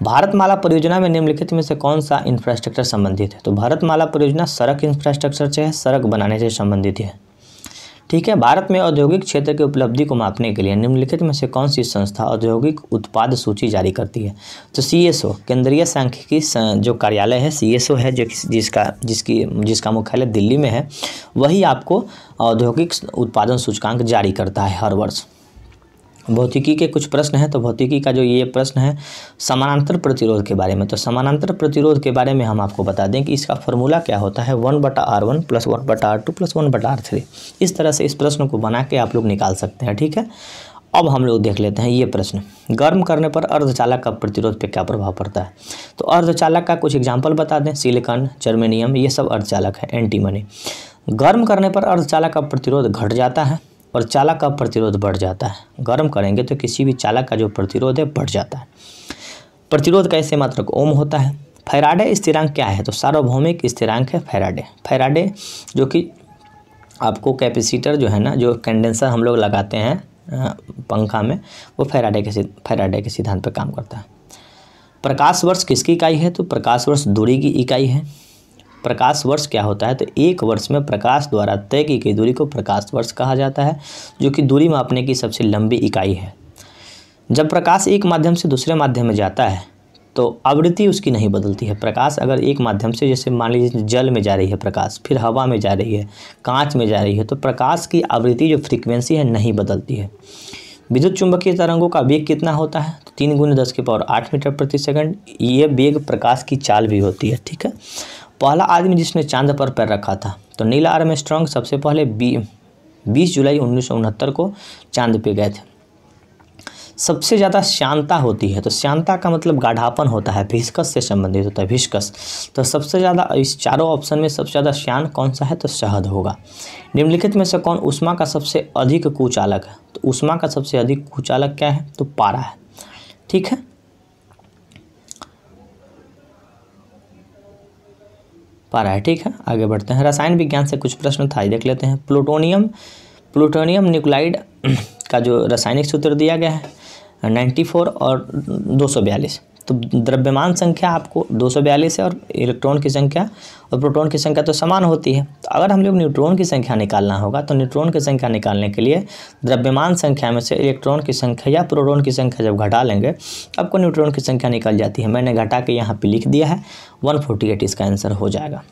भारतमाला परियोजना में निम्नलिखित में से कौन सा इंफ्रास्ट्रक्चर संबंधित है। तो भारतमाला परियोजना सड़क इंफ्रास्ट्रक्चर से है, सड़क बनाने से संबंधित है। ठीक है। भारत में औद्योगिक क्षेत्र की उपलब्धि को मापने के लिए निम्नलिखित में से कौन सी संस्था औद्योगिक उत्पाद सूची जारी करती है। तो CSO, केंद्रीय सांख्यिकी जो कार्यालय है, CSO है, जिसका मुख्यालय दिल्ली में है, वही आपको औद्योगिक उत्पादन सूचकांक जारी करता है हर वर्ष। भौतिकी के कुछ प्रश्न हैं। तो भौतिकी का जो ये प्रश्न है समानांतर प्रतिरोध के बारे में। तो समानांतर प्रतिरोध के बारे में हम आपको बता दें कि इसका फॉर्मूला क्या होता है, 1/R1 + 1/R2 + 1/R3। इस तरह से इस प्रश्न को बना के आप लोग निकाल सकते हैं। ठीक है। अब हम लोग देख लेते हैं ये प्रश्न, गर्म करने पर अर्धचालक का प्रतिरोध पे क्या प्रभाव पड़ता है। तो अर्धचालक का कुछ एग्जाम्पल बता दें, सिलिकॉन, जर्मेनियम, ये सब अर्धचालक है। एंटीमनी। गर्म करने पर अर्धचालक का प्रतिरोध घट जाता है और चालक का प्रतिरोध बढ़ जाता है। गर्म करेंगे तो किसी भी चालक का जो प्रतिरोध है बढ़ जाता है। प्रतिरोध का ऐसे मात्रक ओम होता है। फैराडे स्थिरांक क्या है। तो सार्वभौमिक स्थिरांक है फैराडे। फैराडे जो कि आपको कैपेसिटर जो है ना, जो कंडेंसर हम लोग लगाते हैं पंखा में, वो फैराडे के सिद्धांत पर काम करता है। प्रकाश वर्ष किसकी इकाई है। तो प्रकाश वर्ष दूरी की इकाई है। प्रकाश वर्ष क्या होता है। तो एक वर्ष में प्रकाश द्वारा तय की गई दूरी को प्रकाश वर्ष कहा जाता है, जो कि दूरी मापने की सबसे लंबी इकाई है। जब प्रकाश एक माध्यम से दूसरे माध्यम में जाता है तो आवृत्ति उसकी नहीं बदलती है। प्रकाश अगर एक माध्यम से, जैसे मान लीजिए जल में जा रही है प्रकाश, फिर हवा में जा रही है, कांच में जा रही है, तो प्रकाश की आवृत्ति जो फ्रीक्वेंसी है नहीं बदलती है। विद्युत चुंबकीय तरंगों का वेग कितना होता है। तो 3 × 10⁸ मीटर प्रति सेकंड। ये वेग प्रकाश की चाल भी होती है। ठीक है। पहला आदमी जिसने चांद पर पैर रखा था। तो नील आर्मस्ट्रांग सबसे पहले 20 जुलाई 1969 को चांद पे गए थे। सबसे ज़्यादा श्यानता होती है। तो श्यानता का मतलब गाढ़ापन होता है, विस्कस से संबंधित होता है, विस्कस। तो सबसे ज़्यादा इस चारों ऑप्शन में सबसे ज़्यादा श्यान कौन सा है। तो शहद होगा। निम्नलिखित में से कौन ऊष्मा का सबसे अधिक कुचालक है। तो ऊष्मा का सबसे अधिक कुचालक क्या है। तो पारा है। ठीक है। पारा है। ठीक है। आगे बढ़ते हैं। रसायन विज्ञान से कुछ प्रश्न था, देख लेते हैं। प्लूटोनियम न्यूक्लाइड का जो रासायनिक सूत्र दिया गया है 94 और 242। तो द्रव्यमान संख्या आपको 242 है और इलेक्ट्रॉन की संख्या और प्रोटॉन की संख्या तो समान होती है। तो अगर हम लोग न्यूट्रॉन की संख्या निकालना होगा तो न्यूट्रॉन की संख्या निकालने के लिए द्रव्यमान संख्या में से इलेक्ट्रॉन की संख्या या प्रोटॉन की संख्या जब घटा लेंगे आपको न्यूट्रॉन की संख्या निकल जाती है। मैंने घटा के यहाँ पे लिख दिया है 148 इसका आंसर हो जाएगा।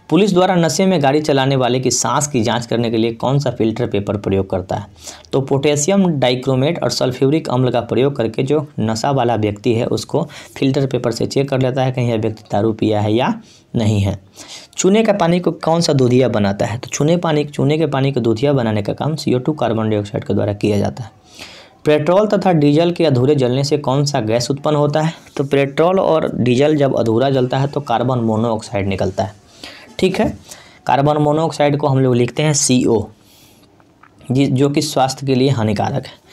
पुलिस द्वारा नशे में गाड़ी चलाने वाले की सांस की जांच करने के लिए कौन सा फिल्टर पेपर प्रयोग करता है। तो पोटेशियम डाइक्रोमेट और सल्फ्यूरिक अम्ल का प्रयोग करके जो नशा वाला व्यक्ति है उसको फिल्टर पेपर से चेक कर लेता है कहीं यह व्यक्ति दारू पिया है या नहीं है। चूने का पानी को कौन सा दूधिया बनाता है। तो चूने के पानी को दूधिया बनाने का काम CO2 कार्बन डाइऑक्साइड के द्वारा किया जाता है। पेट्रोल तथा डीजल के अधूरे जलने से कौन सा गैस उत्पन्न होता है। तो पेट्रोल और डीजल जब अधूरा जलता है तो कार्बन मोनोऑक्साइड निकलता है। ठीक है। कार्बन मोनोऑक्साइड को हम लोग लिखते हैं CO। जो कि स्वास्थ्य के लिए हानिकारक है।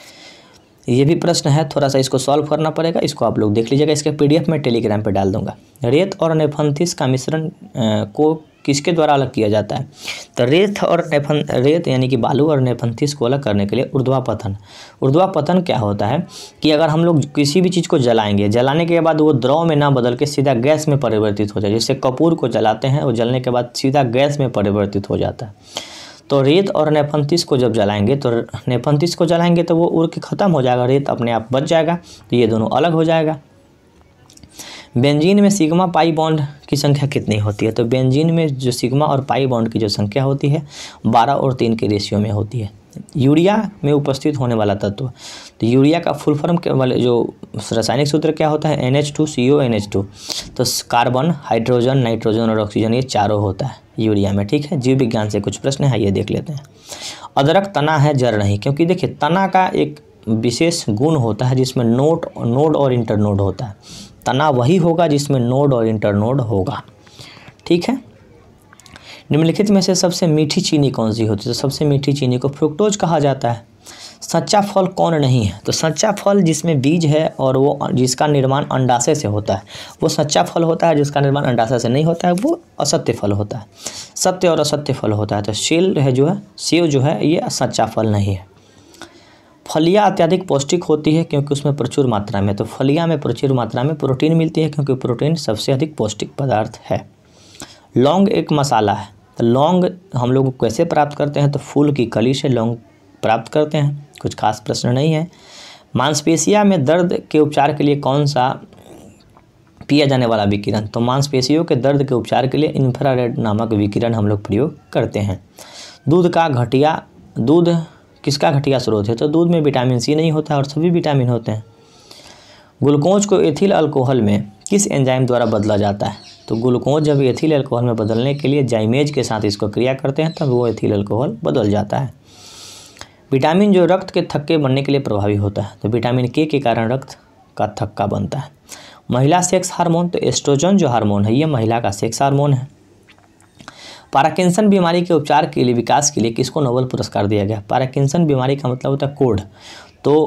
ये भी प्रश्न है, थोड़ा सा इसको सॉल्व करना पड़ेगा, इसको आप लोग देख लीजिएगा। इसके पीडीएफ में टेलीग्राम पे डाल दूंगा। रेत और नेफंथिस का मिश्रण को किसके द्वारा अलग किया जाता है? तो रेत यानी कि बालू और नेफंथिस को अलग करने के लिए ऊर्ध्वापतन। ऊर्ध्वापतन क्या होता है कि अगर हम लोग किसी भी चीज़ को जलाएंगे, जलाने के बाद वो द्रव में ना बदल के सीधा गैस में परिवर्तित हो जाए। जैसे कपूर को जलाते हैं, वो जलने के बाद सीधा गैस में परिवर्तित हो जाता है। तो रेत और नेफंथिस को जब जलाएंगे, तो नेफंथिस को जलाएंगे तो वो उड़ के ख़त्म हो जाएगा, रेत अपने आप बच जाएगा, तो ये दोनों अलग हो जाएगा। बेंजीन में सिग्मा पाई बॉन्ड की संख्या कितनी होती है? तो बेंजीन में जो सिग्मा और पाई बॉन्ड की जो संख्या होती है 12 और 3 के रेशियो में होती है। यूरिया में उपस्थित होने वाला तत्व, तो यूरिया का फुल फॉर्म के वाले जो रासायनिक सूत्र क्या होता है? NH2CONH2। तो कार्बन, हाइड्रोजन, नाइट्रोजन और ऑक्सीजन, ये चारों होता है यूरिया में। ठीक है, जीव विज्ञान से कुछ प्रश्न है, ये देख लेते हैं। अदरक तना है, जड़ नहीं, क्योंकि देखिए तना का एक विशेष गुण होता है जिसमें नोड और इंटरनोड होता है। तना वही होगा जिसमें नोड और इंटरनोड होगा। ठीक है, निम्नलिखित में से सबसे मीठी चीनी कौन सी होती है? तो सबसे मीठी चीनी को फ्रुक्टोज कहा जाता है। सच्चा फल कौन नहीं है? तो सच्चा फल जिसमें बीज है और वो जिसका निर्माण अंडाशय से होता है, वो सच्चा फल होता है। जिसका निर्माण अंडाशय से नहीं होता है वो असत्य फल होता है। सत्य और असत्य फल होता है। तो सेव जो है ये सच्चा फल नहीं है। फलियां अत्यधिक पौष्टिक होती है क्योंकि उसमें प्रचुर मात्रा में, तो फलियां में प्रचुर मात्रा में प्रोटीन मिलती है क्योंकि प्रोटीन सबसे अधिक पौष्टिक पदार्थ है। लौंग एक मसाला है, तो लौंग हम लोग कैसे प्राप्त करते हैं? तो फूल की कली से लौंग प्राप्त करते हैं। कुछ खास प्रश्न नहीं है। मांसपेशियों में दर्द के उपचार के लिए कौन सा पिया जाने वाला विकिरण? तो मांसपेशियों के दर्द के उपचार के लिए इंफ्रारेड नामक विकिरण हम लोग प्रयोग करते हैं। दूध किसका घटिया स्रोत है? तो दूध में विटामिन सी नहीं होता है और सभी विटामिन होते हैं। ग्लूकोज को एथिल अल्कोहल में किस एंजाइम द्वारा बदला जाता है? तो ग्लूकोज जब एथिल अल्कोहल में बदलने के लिए जाइमेज के साथ इसको क्रिया करते हैं तब वो एथिल अल्कोहल बदल जाता है। विटामिन जो रक्त के थक्के बनने के लिए प्रभावी होता है, तो विटामिन के कारण रक्त का थक्का बनता है। महिला सेक्स हार्मोन, तो एस्ट्रोजन जो हार्मोन है ये महिला का सेक्स हार्मोन है। पार्किंसन बीमारी के उपचार के लिए विकास के लिए किसको नोबेल पुरस्कार दिया गया? पार्किंसन बीमारी का मतलब होता है कोढ़। तो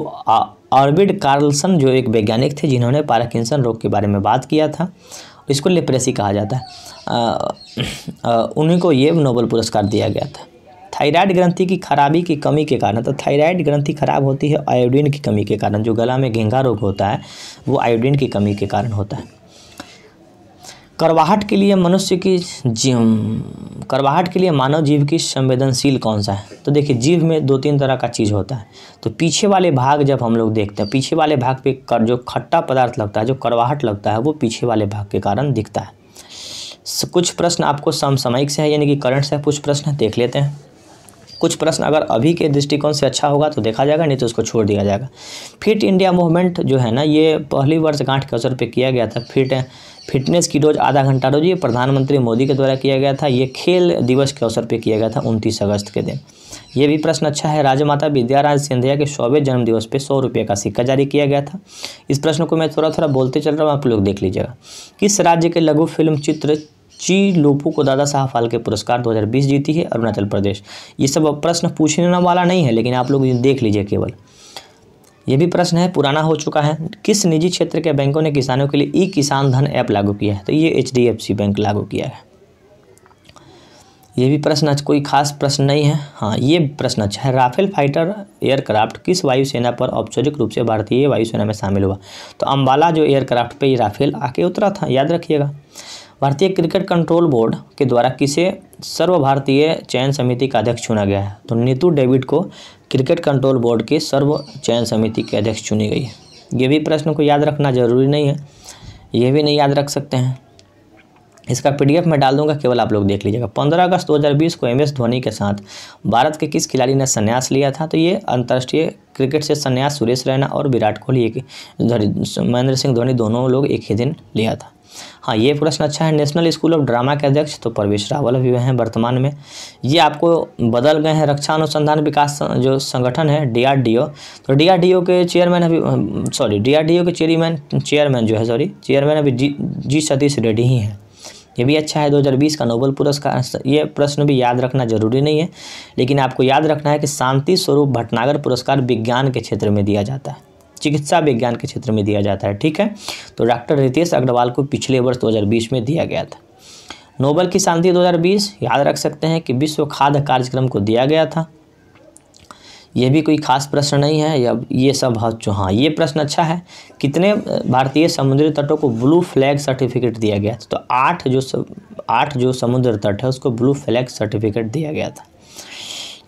आर्विड कार्लसन जो एक वैज्ञानिक थे जिन्होंने पार्किंसन रोग के बारे में बात किया था, इसको लेप्रेसी कहा जाता है, उन्हीं को ये नोबेल पुरस्कार दिया गया था। थायराइड ग्रंथि की खराबी की कमी के कारण, तो थायराइड ग्रंथि खराब होती है आयोडीन की कमी के कारण। जो गला में घेंघा रोग होता है वो आयोडीन की कमी के कारण होता है। करवाहट के लिए मानव जीव की संवेदनशील कौन सा है? तो देखिए जीव में 2-3 तरह का चीज़ होता है। तो पीछे वाले भाग जब हम लोग देखते हैं, पीछे वाले भाग पे जो खट्टा पदार्थ लगता है, जो करवाहट लगता है, वो पीछे वाले भाग के कारण दिखता है। कुछ प्रश्न आपको समसामयिक से है यानी कि करंट से कुछ प्रश्न देख लेते हैं। कुछ प्रश्न अगर अभी के दृष्टिकोण से अच्छा होगा तो देखा जाएगा, नहीं तो उसको छोड़ दिया जाएगा। फिट इंडिया मूवमेंट जो है ना, ये पहली वर्षगांठ के अवसर पे किया गया था। फिटनेस की रोज़ आधा घंटा रोज ये प्रधानमंत्री मोदी के द्वारा किया गया था। ये खेल दिवस के अवसर पे किया गया था 29 अगस्त के दिन। ये भी प्रश्न अच्छा है। राजमाता विद्याराज सिंधिया के 100वें जन्मदिवस पे 100 रुपये का सिक्का जारी किया गया था। इस प्रश्न को मैं थोड़ा थोड़ा बोलते चल रहा हूँ, आप लोग देख लीजिएगा। किस राज्य के लघु फिल्म चित्र ची लोपू को दादा साहब फाल्के पुरस्कार 2020 जीती है? अरुणाचल प्रदेश। ये सब प्रश्न पूछने वाला नहीं है, लेकिन आप लोग देख लीजिए केवल। ये भी प्रश्न है, पुराना हो चुका है। किस निजी क्षेत्र के बैंकों ने किसानों के लिए ई किसान धन ऐप लागू किया है? तो ये HDFC बैंक लागू किया है। ये भी प्रश्न कोई खास प्रश्न नहीं है। हाँ, ये प्रश्न अच्छा है। राफेल फाइटर एयरक्राफ्ट किस वायुसेना पर औपचारिक रूप से भारतीय वायुसेना में शामिल हुआ? तो अम्बाला जो एयरक्राफ्ट पे ये राफेल आके उतरा था, याद रखिएगा। भारतीय क्रिकेट कंट्रोल बोर्ड के द्वारा किसे सर्वभारतीय चयन समिति का अध्यक्ष चुना गया है? तो नीतू डेविड को क्रिकेट कंट्रोल बोर्ड के सर्व चयन समिति के अध्यक्ष चुनी गई है। ये भी प्रश्न को याद रखना जरूरी नहीं है, ये भी नहीं याद रख सकते हैं। इसका PDF में डाल दूंगा, केवल आप लोग देख लीजिएगा। 15 अगस्त 2020 को MS धोनी के साथ भारत के किस खिलाड़ी ने संन्यास लिया था? तो ये अंतर्राष्ट्रीय क्रिकेट से संन्यास सुरेश रैना और विराट कोहली, महेंद्र सिंह धोनी दोनों लोग एक ही दिन लिया था। हाँ, ये प्रश्न अच्छा है। नेशनल स्कूल ऑफ ड्रामा के अध्यक्ष तो परवेश रावल अभी हैं वर्तमान में। ये आपको बदल गए हैं। रक्षा अनुसंधान विकास जो संगठन है DRDO, तो DRDO के चेयरमैन अभी चेयरमैन अभी जी सतीश रेड्डी ही हैं। ये भी अच्छा है। 2020 का नोबेल पुरस्कार, ये प्रश्न भी याद रखना जरूरी नहीं है, लेकिन आपको याद रखना है कि शांति स्वरूप भटनागर पुरस्कार विज्ञान के क्षेत्र में दिया जाता है, चिकित्सा विज्ञान के क्षेत्र में दिया जाता है। ठीक है, तो डॉक्टर रितेश अग्रवाल को पिछले वर्ष 2020 में दिया गया था। नोबेल की शांति 2020 याद रख सकते हैं कि विश्व खाद्य कार्यक्रम को दिया गया था। ये भी कोई खास प्रश्न नहीं है, या ये सब हाँ ये प्रश्न अच्छा है। कितने भारतीय समुद्री तटों को ब्लू फ्लैग सर्टिफिकेट दिया गया था? तो 8 जो समुद्र तट है उसको ब्लू फ्लैग सर्टिफिकेट दिया गया था।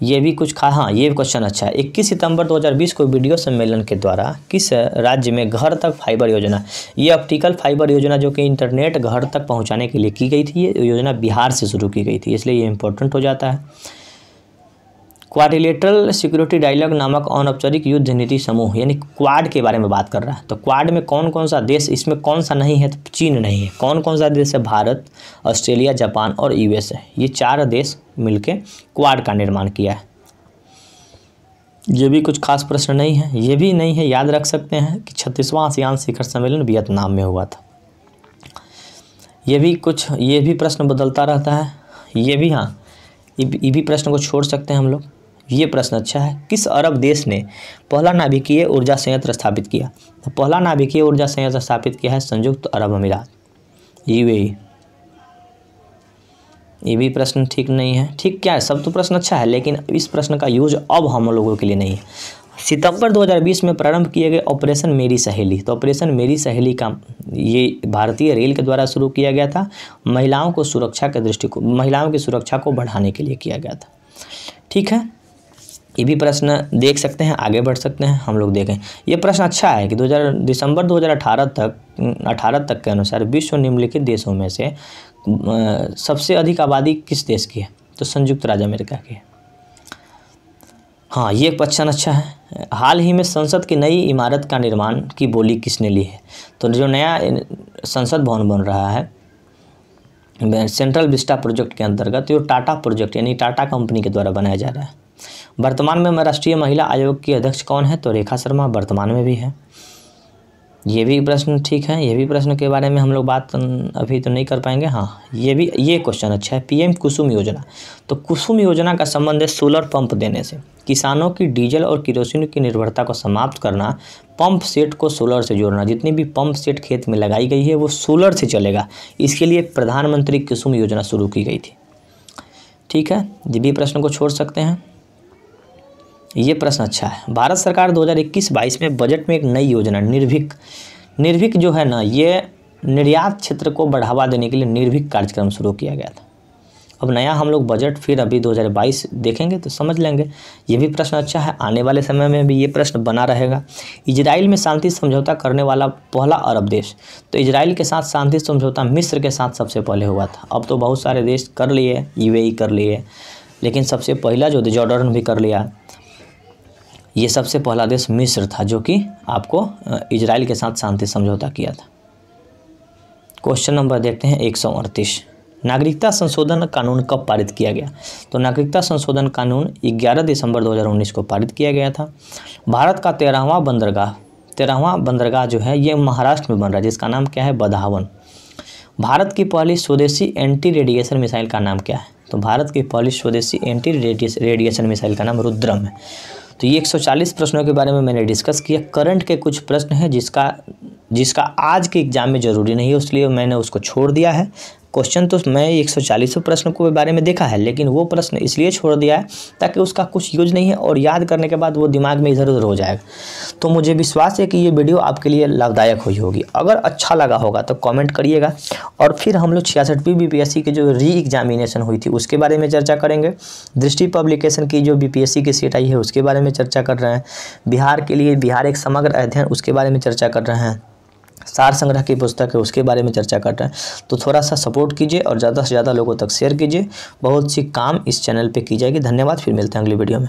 ये भी कुछ हाँ ये क्वेश्चन अच्छा है। 21 सितंबर 2020 को वीडियो सम्मेलन के द्वारा किस राज्य में घर तक फाइबर योजना, ये ऑप्टिकल फाइबर योजना जो कि इंटरनेट घर तक पहुंचाने के लिए की गई थी, ये योजना बिहार से शुरू की गई थी, इसलिए ये इंपॉर्टेंट हो जाता है। क्वाड्रिलेटरल सिक्योरिटी डायलॉग नामक अनौपचारिक युद्ध नीति समूह, यानी क्वाड के बारे में बात कर रहा है। तो क्वाड में कौन कौन सा देश, इसमें कौन सा नहीं है? तो चीन नहीं है। कौन कौन सा देश है? भारत, ऑस्ट्रेलिया, जापान और यूएस है। ये 4 देश मिलके क्वाड का निर्माण किया है। ये भी कुछ खास प्रश्न नहीं है। ये भी नहीं है, याद रख सकते हैं कि 36वां आसियान शिखर सम्मेलन वियतनाम में हुआ था। ये भी प्रश्न बदलता रहता है। ये भी हाँ, ये भी प्रश्न को छोड़ सकते हैं हम लोग। ये प्रश्न अच्छा है। किस अरब देश ने पहला नाभिकीय ऊर्जा संयंत्र स्थापित किया? तो पहला नाभिकीय ऊर्जा संयंत्र स्थापित किया है संयुक्त अरब अमीरात, यूएई। ये भी प्रश्न ठीक नहीं है। ठीक क्या है, सब तो प्रश्न अच्छा है, लेकिन इस प्रश्न का यूज अब हम लोगों के लिए नहीं है। सितंबर 2020 में प्रारंभ किए गए ऑपरेशन मेरी सहेली, तो ऑपरेशन मेरी सहेली का ये भारतीय रेल के द्वारा शुरू किया गया था। महिलाओं की सुरक्षा को बढ़ाने के लिए किया गया था। ठीक है, ये भी प्रश्न देख सकते हैं, आगे बढ़ सकते हैं हम लोग देखें। ये प्रश्न अच्छा है कि दिसंबर 2018 तक के अनुसार विश्व निम्नलिखित देशों में से सबसे अधिक आबादी किस देश की है? तो संयुक्त राज्य अमेरिका की है। हाँ, ये क्वेश्चन अच्छा है। हाल ही में संसद की नई इमारत का निर्माण की बोली किसने ली है? तो जो नया संसद भवन बन रहा है सेंट्रल विस्टा प्रोजेक्ट के अंतर्गत, ये टाटा प्रोजेक्ट यानी टाटा कंपनी के द्वारा बनाया जा रहा है। वर्तमान में राष्ट्रीय महिला आयोग की अध्यक्ष कौन है? तो रेखा शर्मा वर्तमान में भी है। ये भी प्रश्न ठीक है। ये भी प्रश्न के बारे में हम लोग बात अभी तो नहीं कर पाएंगे। हाँ, ये क्वेश्चन अच्छा है। पीएम कुसुम योजना, तो कुसुम योजना का संबंध है सोलर पंप देने से। किसानों की डीजल और केरोसिन की निर्भरता को समाप्त करना, पंप सेट को सोलर से जोड़ना। जितनी भी पंप सेट खेत में लगाई गई है वो सोलर से चलेगा, इसके लिए प्रधानमंत्री कुसुम योजना शुरू की गई थी। ठीक है, ये भी प्रश्न को छोड़ सकते हैं। ये प्रश्न अच्छा है। भारत सरकार 2021-22 में बजट में एक नई योजना निर्भीक जो है ना, ये निर्यात क्षेत्र को बढ़ावा देने के लिए निर्भीक कार्यक्रम शुरू किया गया था। अब नया हम लोग बजट फिर अभी 2022 देखेंगे तो समझ लेंगे। ये भी प्रश्न अच्छा है। आने वाले समय में भी ये प्रश्न बना रहेगा। इजराइल में शांति समझौता करने वाला पहला अरब देश, तो इजराइल के साथ शांति समझौता मिस्र के साथ सबसे पहले हुआ था। अब तो बहुत सारे देश कर लिए, यूएई कर लिए, लेकिन सबसे पहला जो जॉर्डन भी कर लिया। ये सबसे पहला देश मिस्र था जो कि आपको इजराइल के साथ शांति समझौता किया था। क्वेश्चन नंबर देखते हैं 138। नागरिकता संशोधन कानून कब पारित किया गया? तो नागरिकता संशोधन कानून 11 दिसंबर 2019 को पारित किया गया था। भारत का 13वां बंदरगाह जो है ये महाराष्ट्र में बन रहा है, जिसका नाम क्या है? बदावन। भारत की पहली स्वदेशी एंटी रेडिएशन मिसाइल का नाम क्या है? तो भारत की पहली स्वदेशी एंटी रेडिएशन मिसाइल का नाम रुद्रम है। तो ये 140 प्रश्नों के बारे में मैंने डिस्कस किया। करंट के कुछ प्रश्न हैं जिसका आज के एग्जाम में ज़रूरी नहीं है, इसलिए मैंने उसको छोड़ दिया है। क्वेश्चन तो मैं 140 प्रश्न के बारे में देखा है, लेकिन वो प्रश्न इसलिए छोड़ दिया है ताकि उसका कुछ यूज नहीं है और याद करने के बाद वो दिमाग में इधर उधर हो जाएगा। तो मुझे विश्वास है कि ये वीडियो आपके लिए लाभदायक हुई होगी। अगर अच्छा लगा होगा तो कमेंट करिएगा। और फिर हम लोग 66वीं बीपीएससी की जो री एग्जामिनेशन हुई थी उसके बारे में चर्चा करेंगे। दृष्टि पब्लिकेशन की जो बीपीएससी की सीट आई है उसके बारे में चर्चा कर रहे हैं। बिहार के लिए बिहार एक समग्र अध्ययन, उसके बारे में चर्चा कर रहे हैं। सार संग्रह की पुस्तक है उसके बारे में चर्चा कर रहे हैं। तो थोड़ा सा सपोर्ट कीजिए और ज़्यादा से ज़्यादा लोगों तक शेयर कीजिए। बहुत सी काम इस चैनल पे की जाएगी। धन्यवाद। फिर मिलते हैं अगली वीडियो में।